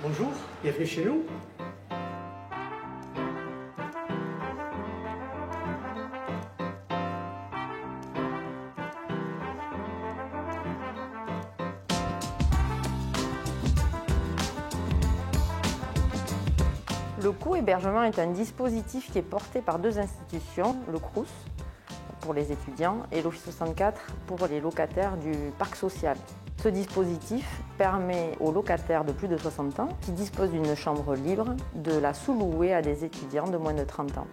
Bonjour, bienvenue chez nous. Le co-hébergement est un dispositif qui est porté par deux institutions, le Crous pour les étudiants et l'Office 64 pour les locataires du parc social. Ce dispositif permet aux locataires de plus de 60 ans qui disposent d'une chambre libre de la sous-louer à des étudiants de moins de 30 ans.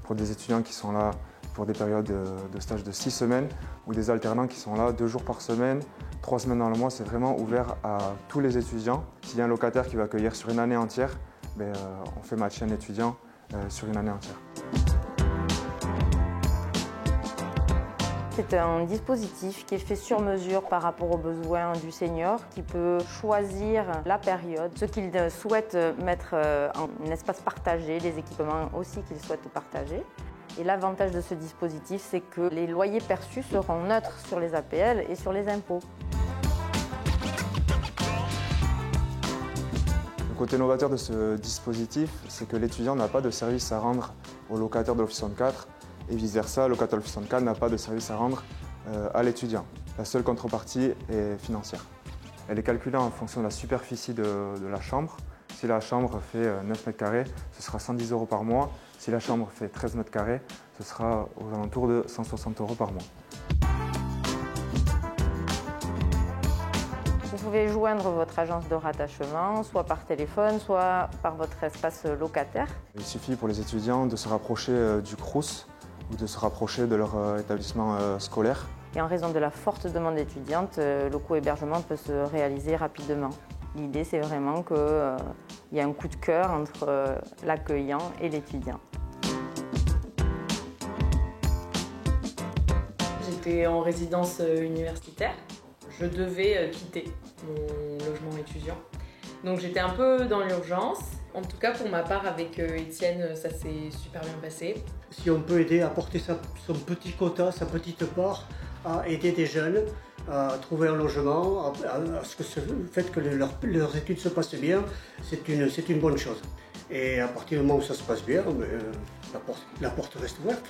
Pour des étudiants qui sont là pour des périodes de stage de 6 semaines ou des alternants qui sont là 2 jours par semaine, 3 semaines dans le mois, c'est vraiment ouvert à tous les étudiants. S'il y a un locataire qui va accueillir sur une année entière, on fait matcher un étudiant sur une année entière. C'est un dispositif qui est fait sur mesure par rapport aux besoins du senior, qui peut choisir la période, ce qu'il souhaite mettre en espace partagé, les équipements aussi qu'il souhaite partager. Et l'avantage de ce dispositif, c'est que les loyers perçus seront neutres sur les APL et sur les impôts. Le côté novateur de ce dispositif, c'est que l'étudiant n'a pas de service à rendre au locataire de l'Office 64 et vice-versa, le locataire de l'Office 64 n'a pas de service à rendre à l'étudiant. La seule contrepartie est financière. Elle est calculée en fonction de la superficie de la chambre. Si la chambre fait 9 mètres carrés, ce sera 110 € par mois. Si la chambre fait 13 mètres carrés, ce sera aux alentours de 160 € par mois. Vous pouvez joindre votre agence de rattachement, soit par téléphone, soit par votre espace locataire. Il suffit pour les étudiants de se rapprocher du Crous ou de se rapprocher de leur établissement scolaire. Et en raison de la forte demande étudiante, le co-hébergement peut se réaliser rapidement. L'idée, c'est vraiment qu'il y ait un coup de cœur entre l'accueillant et l'étudiant. J'étais en résidence universitaire. Je devais quitter mon logement étudiant. Donc j'étais un peu dans l'urgence. En tout cas, pour ma part, avec Étienne, ça s'est super bien passé. Si on peut aider à porter son petit quota, sa petite part, à aider des jeunes à trouver un logement, à ce que le fait que leurs études se passent bien, c'est une bonne chose. Et à partir du moment où ça se passe bien, la porte reste ouverte.